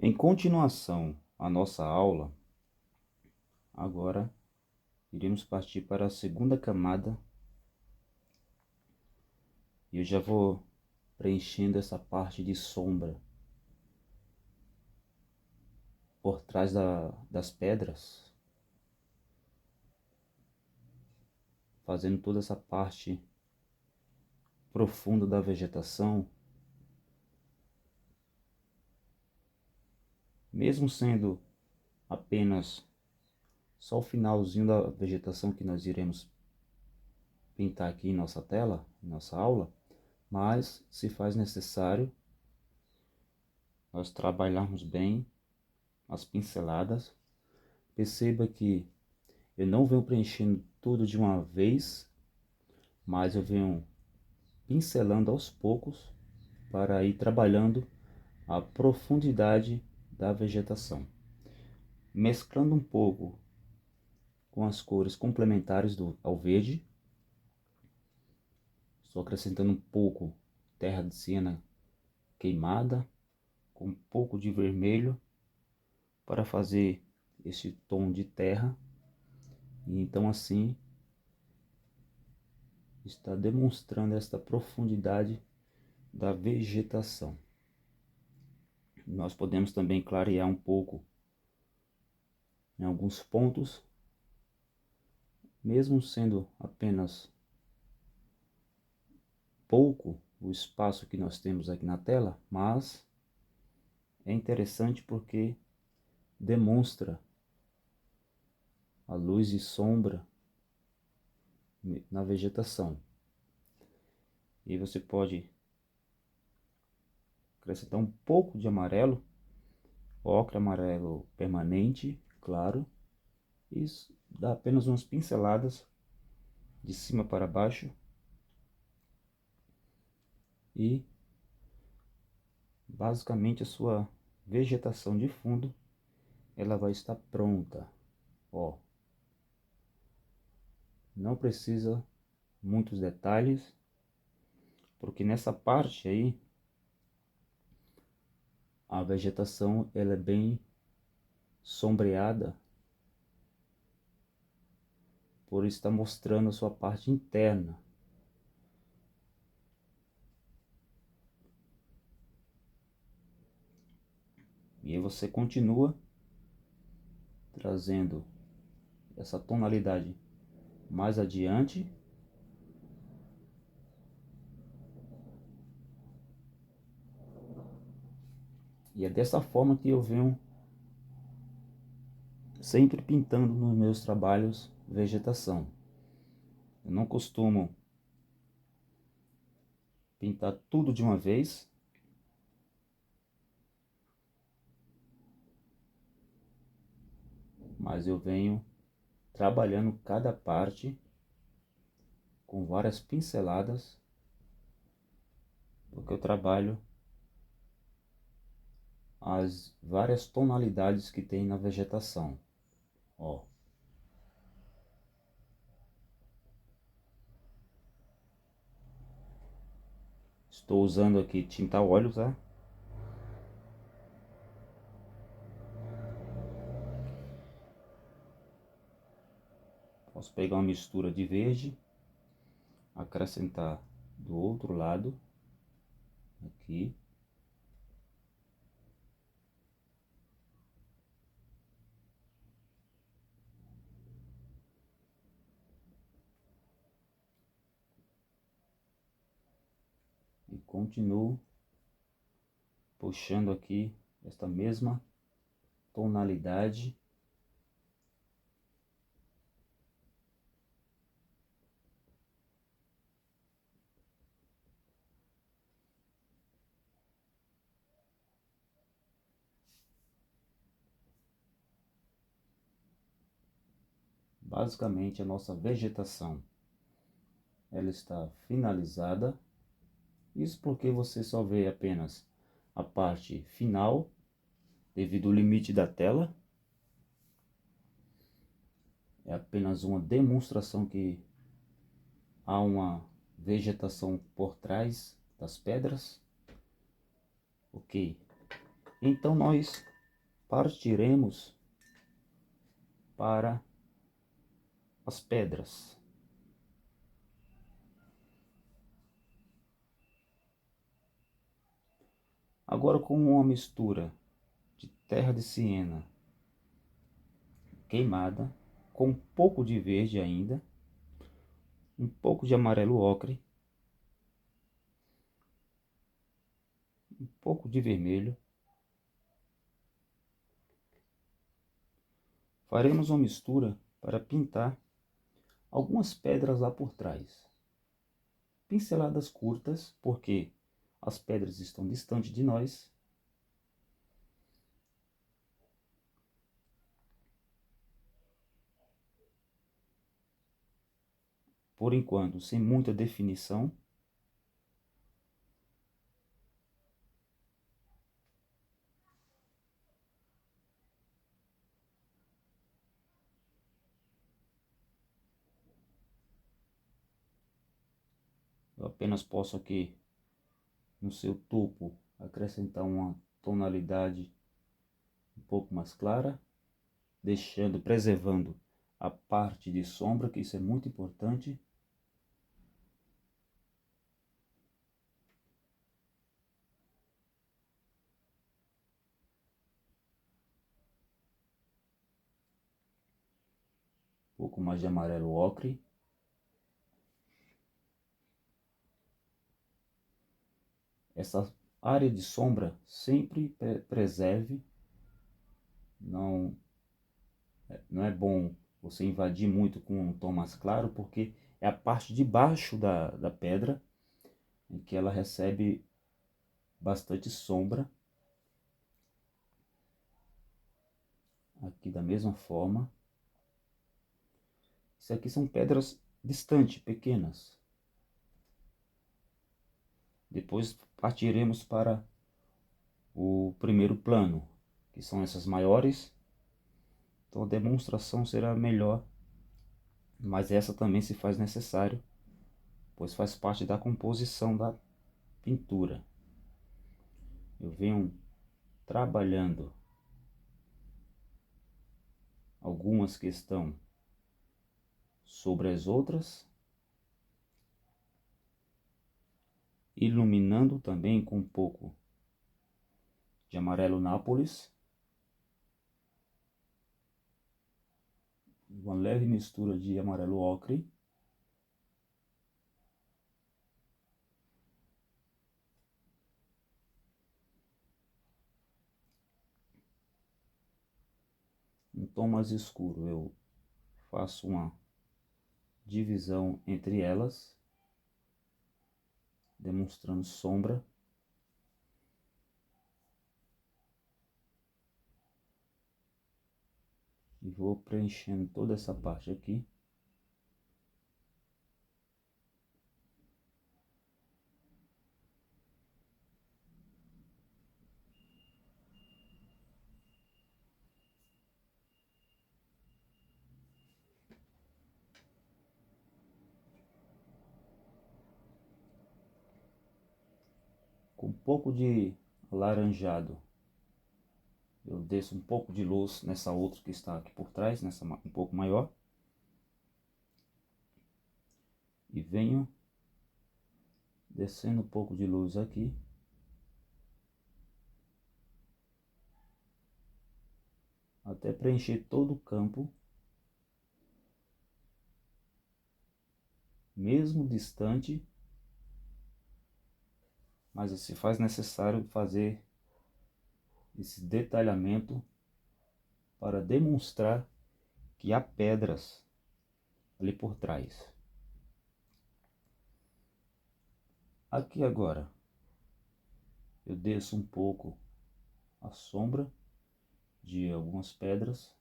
Em continuação à nossa aula, agora iremos partir para a segunda camada e eu já vou preenchendo essa parte de sombra por trás das pedras, fazendo toda essa parte profunda da vegetação, mesmo sendo apenas só o finalzinho da vegetação que nós iremos pintar aqui em nossa tela, em nossa aula, mas se faz necessário nós trabalharmos bem as pinceladas. Perceba que eu não venho preenchendo tudo de uma vez, mas eu venho pincelando aos poucos para ir trabalhando a profundidade da vegetação, mesclando um pouco com as cores complementares ao verde. Estou acrescentando um pouco terra de siena queimada com um pouco de vermelho para fazer esse tom de terra, e então assim está demonstrando esta profundidade da vegetação. Nós podemos também clarear um pouco em alguns pontos, mesmo sendo apenas pouco o espaço que nós temos aqui na tela, mas é interessante porque demonstra a luz e sombra na vegetação. E você pode acrescentar um pouco de amarelo, ocre amarelo permanente, claro, e dá apenas umas pinceladas de cima para baixo e basicamente a sua vegetação de fundo ela vai estar pronta. Ó, não precisa muitos detalhes, porque nessa parte aí a vegetação ela é bem sombreada, por estar mostrando a sua parte interna. E aí você continua trazendo essa tonalidade mais adiante. E é dessa forma que eu venho sempre pintando nos meus trabalhos vegetação. Eu não costumo pintar tudo de uma vez, mas eu venho trabalhando cada parte com várias pinceladas, porque eu trabalho as várias tonalidades que tem na vegetação. Ó. Estou usando aqui tinta a óleo, tá? Posso pegar uma mistura de verde, acrescentar do outro lado, aqui. E continuo puxando aqui esta mesma tonalidade. Basicamente a nossa vegetação ela está finalizada. Isso porque você só vê apenas a parte final devido ao limite da tela. É apenas uma demonstração que há uma vegetação por trás das pedras. Ok, então nós partiremos para as pedras. Agora, com uma mistura de terra de siena queimada, com um pouco de verde ainda, um pouco de amarelo ocre, um pouco de vermelho, faremos uma mistura para pintar algumas pedras lá por trás. Pinceladas curtas, porque as pedras estão distantes de nós. Por enquanto, sem muita definição. Eu apenas posso aqui, no seu topo, acrescentar uma tonalidade um pouco mais clara, preservando a parte de sombra, que isso é muito importante. Um pouco mais de amarelo ocre. Essa área de sombra sempre preserve. Não é bom você invadir muito com um tom mais claro, porque é a parte de baixo da pedra em que ela recebe bastante sombra. Aqui da mesma forma. Isso aqui são pedras distantes, pequenas. Depois partiremos para o primeiro plano, que são essas maiores. Então a demonstração será melhor, mas essa também se faz necessário, pois faz parte da composição da pintura. Eu venho trabalhando algumas que estão sobre as outras, iluminando também com um pouco de amarelo Nápoles, uma leve mistura de amarelo ocre, um tom mais escuro. Eu faço uma divisão entre elas, demonstrando sombra. E vou preenchendo toda essa parte aqui. Com um pouco de alaranjado, eu desço um pouco de luz nessa outra que está aqui por trás, nessa um pouco maior. E venho descendo um pouco de luz aqui. Até preencher todo o campo. Mesmo distante, mas se faz necessário fazer esse detalhamento para demonstrar que há pedras ali por trás. Aqui agora eu desço um pouco a sombra de algumas pedras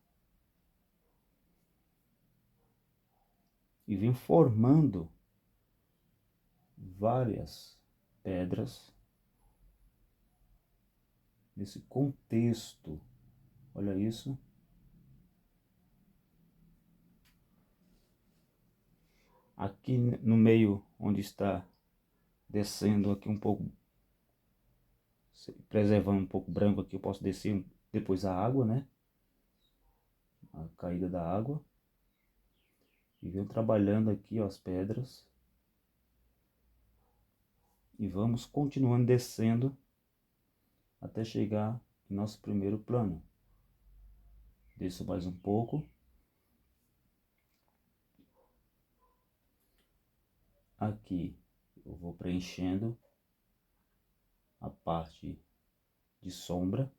e venho formando várias pedras nesse contexto. Olha isso. Aqui no meio, onde está descendo aqui um pouco preservando um pouco branco aqui, eu posso descer depois a água, né? A caída da água. E venho trabalhando aqui, ó, as pedras. E vamos continuando descendo até chegar em nosso primeiro plano. Desço mais um pouco. Aqui eu vou preenchendo a parte de sombra.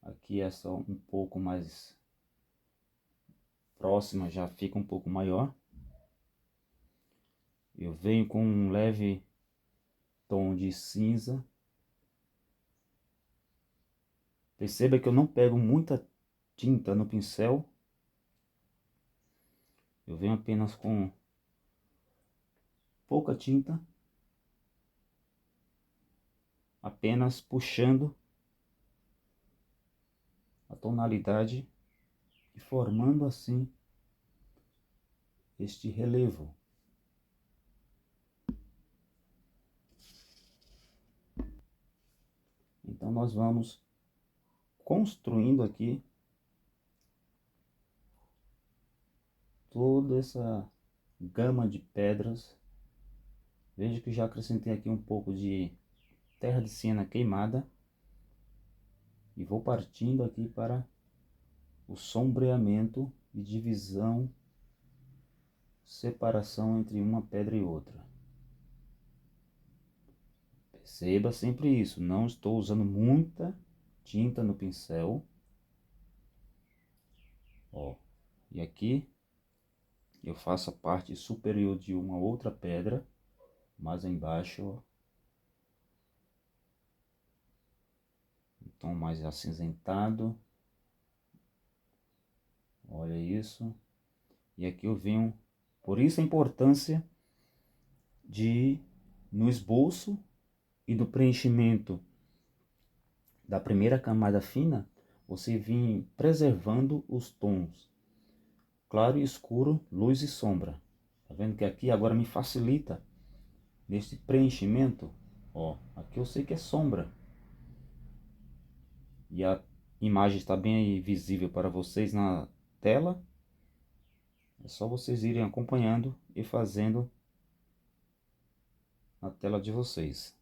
Aqui essa um pouco mais próxima já fica um pouco maior. Eu venho com um leve tom de cinza. Perceba que eu não pego muita tinta no pincel. Eu venho apenas com pouca tinta, apenas puxando a tonalidade e formando assim este relevo. Então nós vamos construindo aqui toda essa gama de pedras. Veja que já acrescentei aqui um pouco de terra de siena queimada e vou partindo aqui para o sombreamento e divisão, separação entre uma pedra e outra. Perceba sempre isso, não estou usando muita tinta no pincel. Ó, e aqui eu faço a parte superior de uma outra pedra, mais embaixo, ó, um tom mais acinzentado. Olha isso. E aqui eu venho, por isso a importância de, no esboço e no preenchimento da primeira camada fina, você vir preservando os tons claro e escuro, luz e sombra. Tá vendo que aqui agora me facilita nesse preenchimento. Ó, aqui eu sei que é sombra. E a imagem está bem aí visível para vocês na tela. É só vocês irem acompanhando e fazendo na tela de vocês.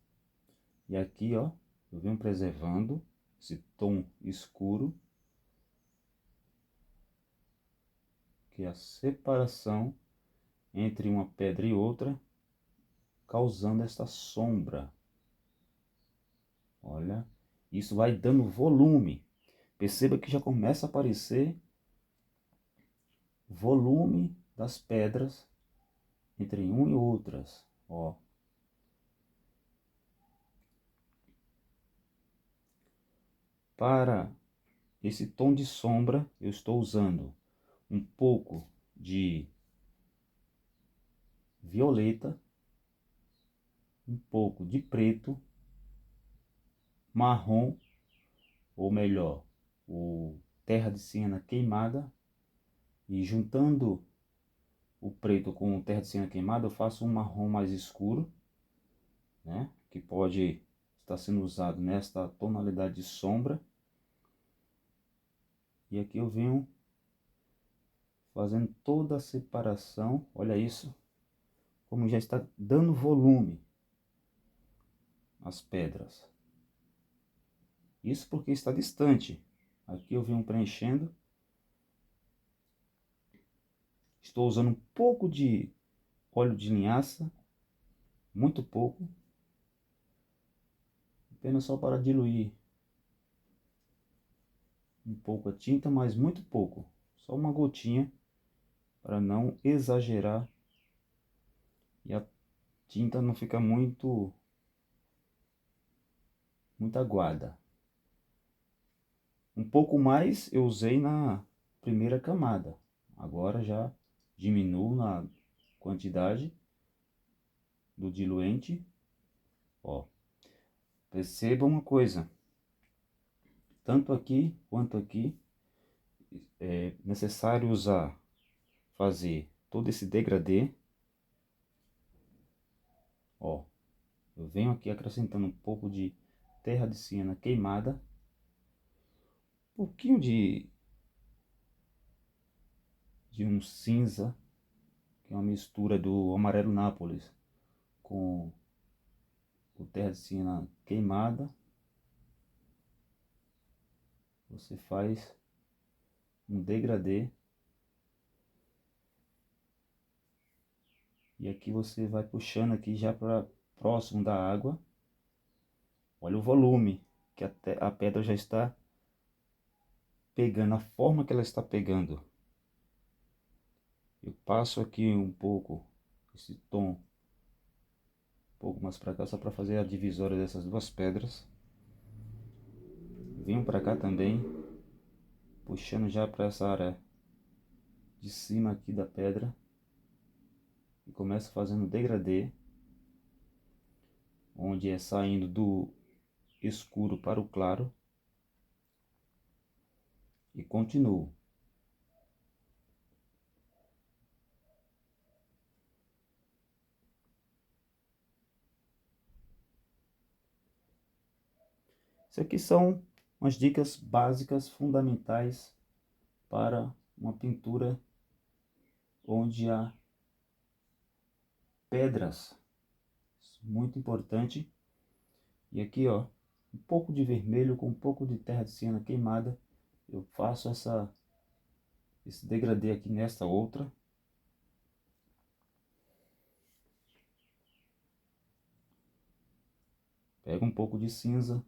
E aqui, ó, eu venho preservando esse tom escuro, que é a separação entre uma pedra e outra, causando essa sombra. Olha, isso vai dando volume. Perceba que já começa a aparecer volume das pedras entre uma e outras. Ó. Para esse tom de sombra, eu estou usando um pouco de violeta, um pouco de preto, marrom, ou melhor, o terra de siena queimada, e juntando o preto com o terra de siena queimada, eu faço um marrom mais escuro, né, que pode estar sendo usado nesta tonalidade de sombra. E aqui eu venho fazendo toda a separação, olha isso, como já está dando volume às pedras. Isso porque está distante. Aqui eu venho preenchendo. Estou usando um pouco de óleo de linhaça, muito pouco, apenas só para diluir um pouco a tinta, mas muito pouco, só uma gotinha, para não exagerar e a tinta não ficar muito aguada. Um pouco mais eu usei na primeira camada, agora já diminuo na quantidade do diluente. Ó, perceba uma coisa, tanto aqui quanto aqui é necessário usar fazer todo esse degradê, ó, eu venho aqui acrescentando um pouco de terra de siena queimada, um pouquinho de um cinza, que é uma mistura do amarelo Nápoles com o terra de siena queimada. Você faz um degradê e aqui você vai puxando aqui já para próximo da água. Olha o volume que a pedra já está pegando, a forma que ela está pegando. Eu passo aqui um pouco esse tom, um pouco mais para cá, só para fazer a divisória dessas duas pedras. Venho para cá também, puxando já para essa área de cima aqui da pedra. E começo fazendo degradê, onde é saindo do escuro para o claro. E continuo. Isso aqui são umas dicas básicas, fundamentais para uma pintura onde há pedras. Muito importante. E aqui, ó, um pouco de vermelho com um pouco de terra de siena queimada. Eu faço esse degradê aqui nesta outra. Pego um pouco de cinza.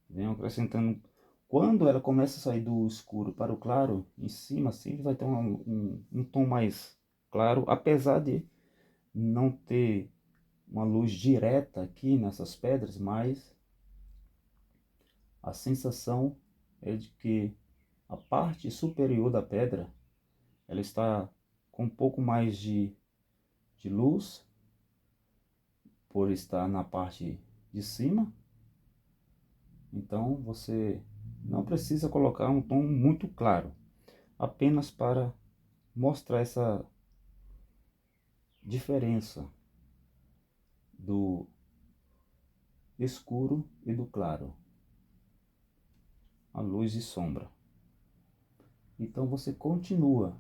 Venho acrescentando. Quando ela começa a sair do escuro para o claro, em cima sempre vai ter um tom mais claro, apesar de não ter uma luz direta aqui nessas pedras, mas a sensação é de que a parte superior da pedra ela está com um pouco mais de luz por estar na parte de cima. Então você não precisa colocar um tom muito claro, apenas para mostrar essa diferença do escuro e do claro, a luz e sombra. Então você continua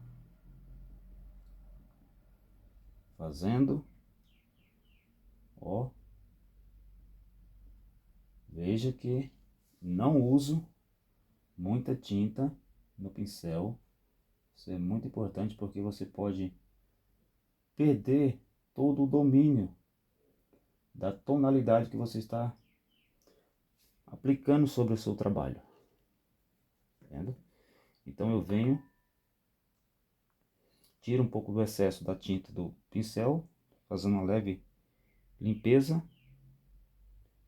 fazendo, ó, veja que não uso muita tinta no pincel. Isso é muito importante porque você pode perder todo o domínio da tonalidade que você está aplicando sobre o seu trabalho. Entendeu? Então eu venho, tiro um pouco do excesso da tinta do pincel, fazendo uma leve limpeza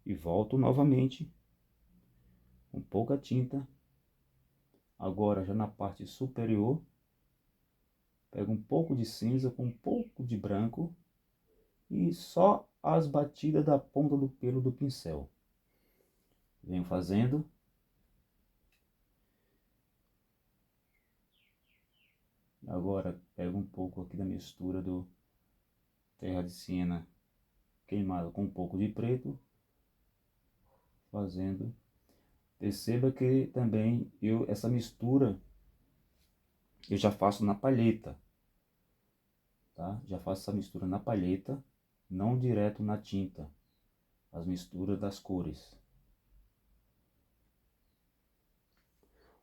e volto novamente com pouca tinta. Agora já na parte superior, pego um pouco de cinza com um pouco de branco e só as batidas da ponta do pelo do pincel. Venho fazendo. Agora pego um pouco aqui da mistura do terra de siena queimada com um pouco de preto, fazendo. Perceba que também essa mistura eu já faço na palheta, tá? Já faço essa mistura na palheta, não direto na tinta, as misturas das cores.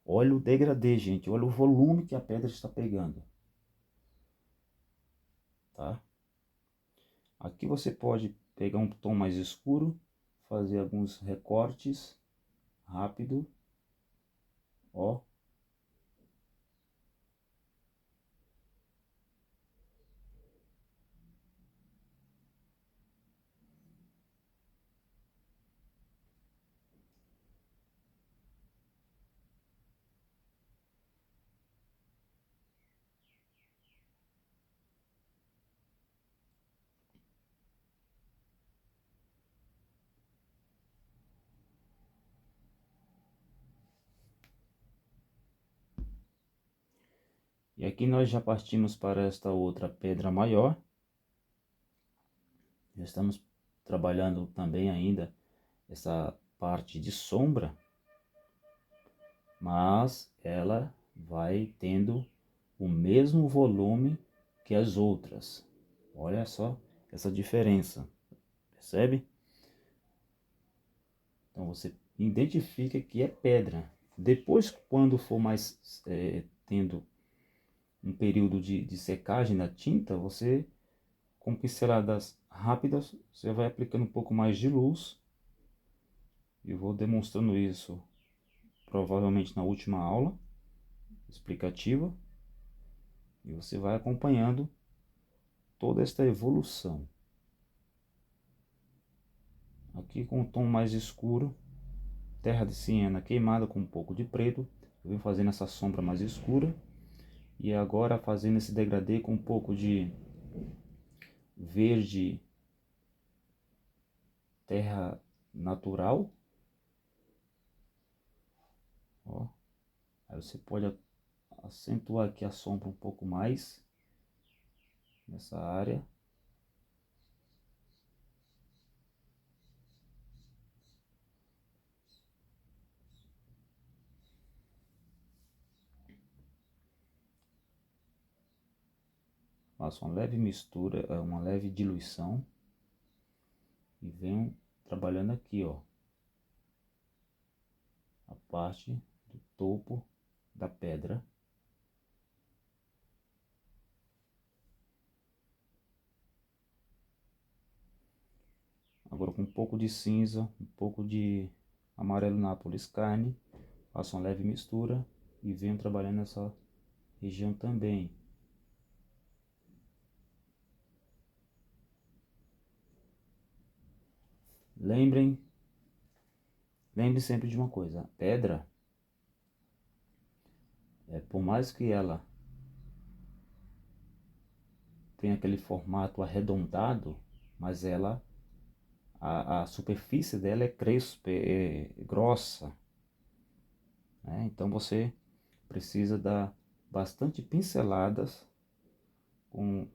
Olha o degradê, gente, olha o volume que a pedra está pegando, tá? Aqui você pode pegar um tom mais escuro, fazer alguns recortes rápido, ó. E aqui nós já partimos para esta outra pedra maior. Já estamos trabalhando também ainda essa parte de sombra, mas ela vai tendo o mesmo volume que as outras. Olha só essa diferença, percebe? Então você identifica que é pedra. Depois, quando for mais tendo um período de secagem da tinta, você, com pinceladas rápidas, você vai aplicando um pouco mais de luz. Eu vou demonstrando isso provavelmente na última aula explicativa. E você vai acompanhando toda esta evolução. Aqui com o tom mais escuro, terra de siena queimada com um pouco de preto. Eu venho fazendo essa sombra mais escura. E agora fazendo esse degradê com um pouco de verde terra natural. Ó. Aí você pode acentuar aqui a sombra um pouco mais nessa área. Faço uma leve mistura, uma leve diluição e venho trabalhando aqui, ó, a parte do topo da pedra. Agora com um pouco de cinza, um pouco de amarelo Nápoles carne, faço uma leve mistura e venho trabalhando nessa região também. Lembre sempre de uma coisa, a pedra, por mais que ela tenha aquele formato arredondado, mas ela, a superfície dela é crespa, é grossa, né? Então você precisa dar bastante pinceladas com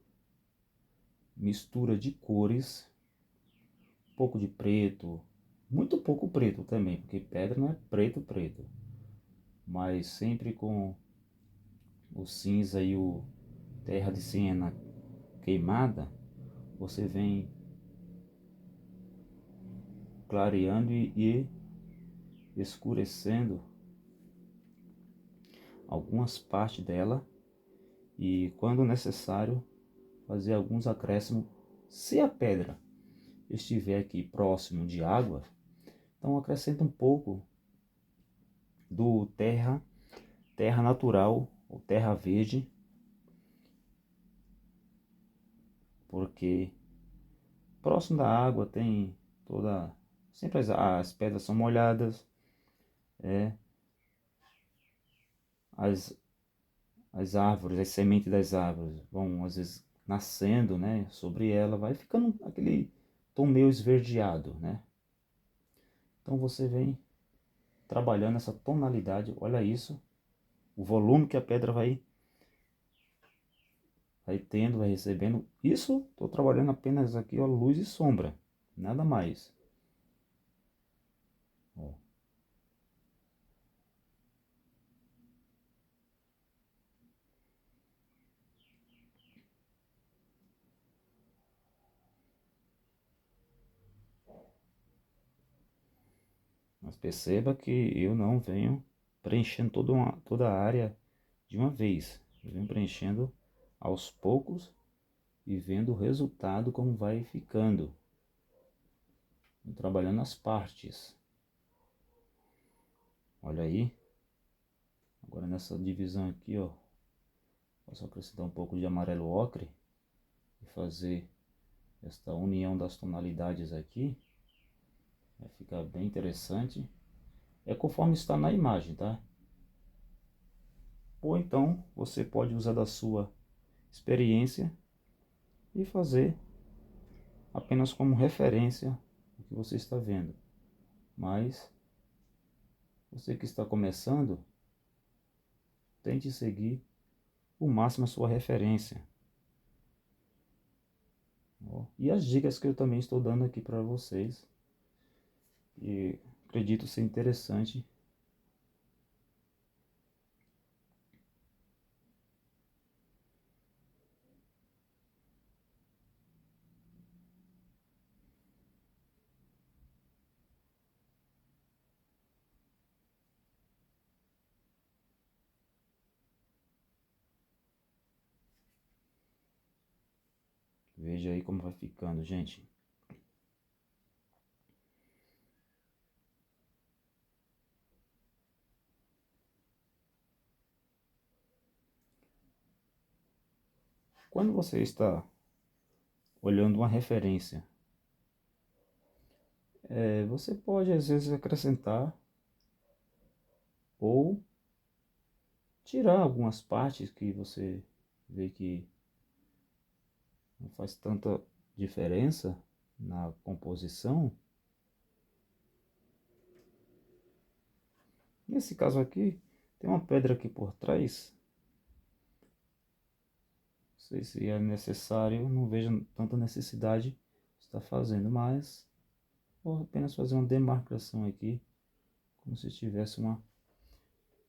mistura de cores, um pouco de preto, muito pouco preto também, porque pedra não é preto, preto, mas sempre com o cinza e o terra de siena queimada, você vem clareando e escurecendo algumas partes dela e, quando necessário, fazer alguns acréscimos. Se a pedra estiver aqui próximo de água, então acrescenta um pouco do terra natural ou terra verde, porque próximo da água tem toda, sempre as pedras são molhadas, as, as árvores, as sementes das árvores vão às vezes nascendo, né, sobre ela, vai ficando aquele tom meio esverdeado, né? Então você vem trabalhando essa tonalidade, olha isso, o volume que a pedra vai tendo, vai recebendo. Isso estou trabalhando apenas aqui, ó, luz e sombra, nada mais. Ó. Mas perceba que eu não venho preenchendo toda a área de uma vez. Eu venho preenchendo aos poucos e vendo o resultado como vai ficando. Vou trabalhando as partes. Olha aí. Agora nessa divisão aqui, ó, posso acrescentar um pouco de amarelo ocre e fazer esta união das tonalidades aqui. Vai ficar bem interessante. É conforme está na imagem, tá? Ou então você pode usar da sua experiência e fazer apenas como referência o que você está vendo. Mas você que está começando, tente seguir o máximo a sua referência. E as dicas que eu também estou dando aqui para vocês, e acredito ser interessante. Veja aí como vai ficando, gente. Quando você está olhando uma referência, você pode às vezes acrescentar ou tirar algumas partes que você vê que não faz tanta diferença na composição. Nesse caso aqui, tem uma pedra aqui por trás. Não sei se é necessário, não vejo tanta necessidade de estar fazendo, mas vou apenas fazer uma demarcação aqui, como se tivesse uma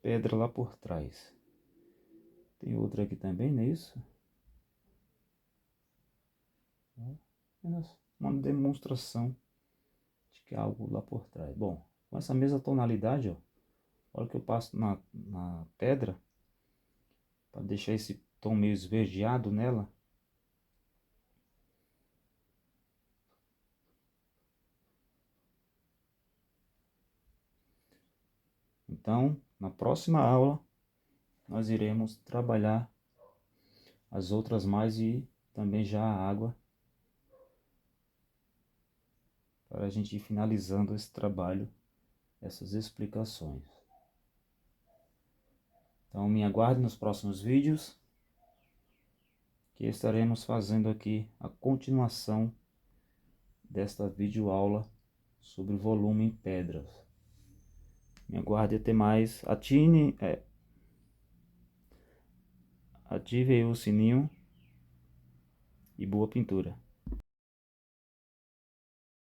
pedra lá por trás. Tem outra aqui também, não é isso? Apenas uma demonstração de que há algo lá por trás. Bom, com essa mesma tonalidade, ó, olha que eu passo na pedra, para deixar esse tom meio esverdeado nela. Então, na próxima aula, nós iremos trabalhar as outras mais e também já a água, para a gente ir finalizando esse trabalho, essas explicações. Então, me aguarde nos próximos vídeos, que estaremos fazendo aqui a continuação desta videoaula sobre volume em pedras. Me aguarde, até mais. Ative aí o sininho e boa pintura.